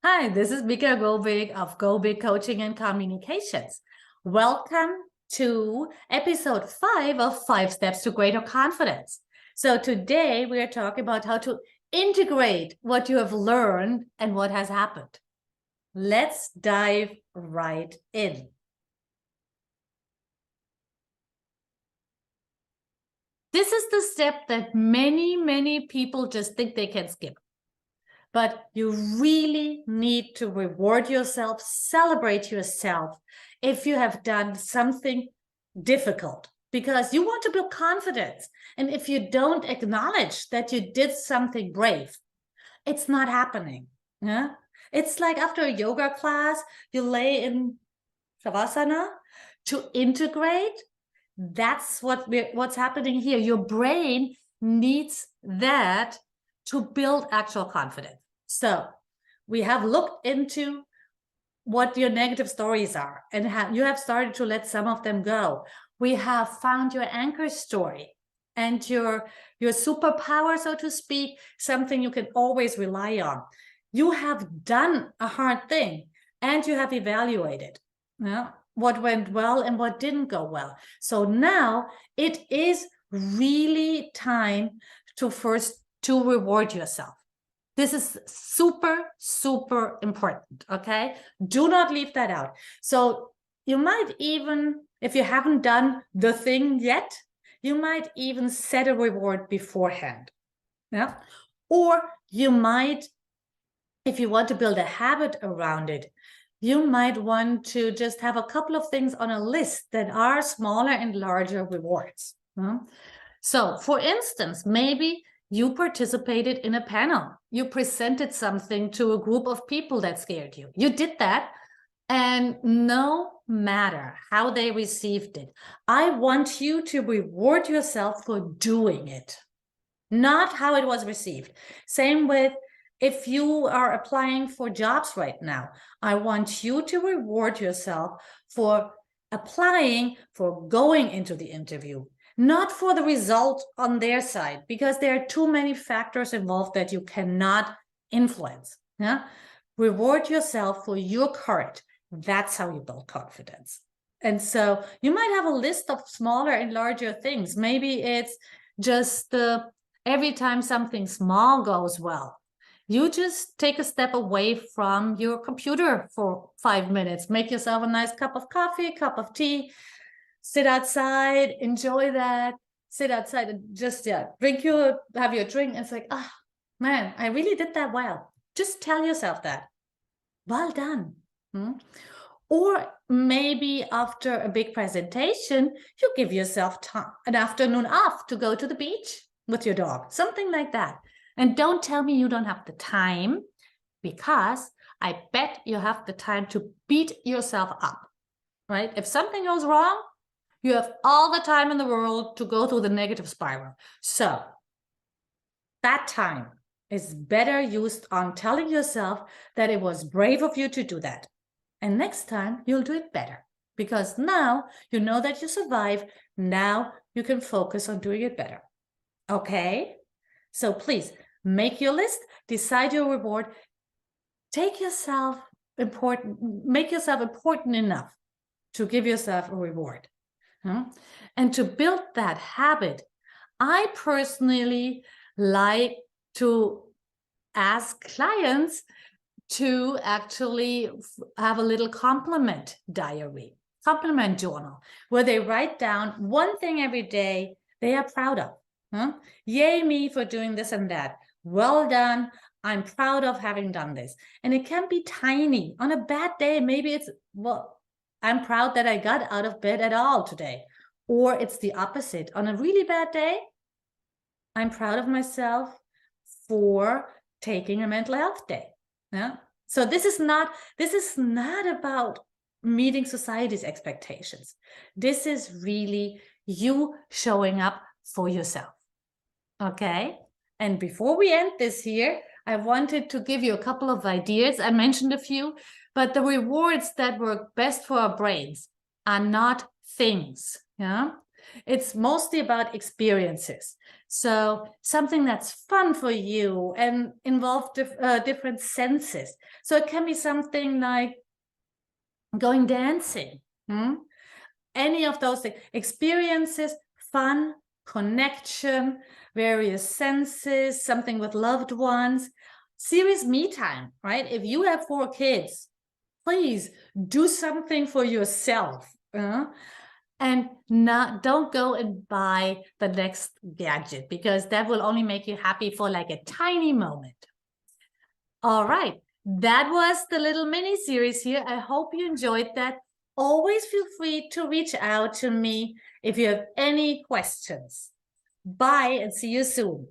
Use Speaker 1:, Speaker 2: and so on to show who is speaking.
Speaker 1: Hi, this is Mika Gobig of Gobig Coaching and Communications. Welcome to episode 5 of 5 Steps to Greater Confidence. So today we are talking about how to integrate what you have learned and what has happened. Let's dive right in. This is the step that many people just think they can skip. But you really need to reward yourself, celebrate yourself if you have done something difficult, because you want to build confidence. And if you don't acknowledge that you did something brave, it's not happening. Yeah? It's like after a yoga class, you lay in Shavasana to integrate. That's what's happening here. Your brain needs that to build actual confidence. So we have looked into what your negative stories are, and you have started to let some of them go. We have found your anchor story and your superpower, so to speak, something you can always rely on. You have done a hard thing and you have evaluated what went well and what didn't go well. So now it is really time to reward yourself. This is super important, okay? Do not leave that out. So you might even, if you haven't done the thing yet, you might even set a reward beforehand. Yeah. Or you might, if you want to build a habit around it, you might want to just have a couple of things on a list that are smaller and larger rewards. So for instance, maybe you participated in a panel. You presented something to a group of people that scared you. You did that. And no matter how they received it, I want you to reward yourself for doing it, not how it was received. Same with if you are applying for jobs right now, I want you to reward yourself for applying, for going into the interview, not for the result on their side, because there are too many factors involved that you cannot influence. Yeah? Reward yourself for your courage. That's how you build confidence. And so you might have a list of smaller and larger things. Maybe it's just every time something small goes well, you just take a step away from your computer for 5 minutes, make yourself a nice cup of coffee, cup of tea, sit outside, enjoy that, sit outside and just, have your drink. And it's like, oh man, I really did that well. Just tell yourself that. Well done. Or maybe after a big presentation, you give yourself an afternoon off to go to the beach with your dog, something like that. And don't tell me you don't have the time, because I bet you have the time to beat yourself up, right? If something goes wrong, you have all the time in the world to go through the negative spiral. So that time is better used on telling yourself that it was brave of you to do that. And next time you'll do it better, because now you know that you survived. Now you can focus on doing it better. Okay? So please make your list, decide your reward, make yourself important enough to give yourself a reward. And to build that habit, I personally like to ask clients to actually have a little compliment diary, compliment journal, where they write down one thing every day they are proud of. Yay me for doing this and that. Well done. I'm proud of having done this. And it can be tiny. On a bad day, maybe it's, well, I'm proud that I got out of bed at all today. Or it's the opposite. On a really bad day, I'm proud of myself for taking a mental health day. Yeah. So this is not about meeting society's expectations. This is really you showing up for yourself. Okay. And before we end this here, I wanted to give you a couple of ideas. I mentioned a few, but the rewards that work best for our brains are not things. Yeah. It's mostly about experiences. So something that's fun for you and involve different senses. So it can be something like going dancing, any of those things. Experiences, fun, connection, various senses, something with loved ones, serious me time, right? If you have 4 kids, please do something for yourself. And don't go and buy the next gadget, because that will only make you happy for like a tiny moment. All right, that was the little mini series here. I hope you enjoyed that. Always feel free to reach out to me if you have any questions. Bye and see you soon.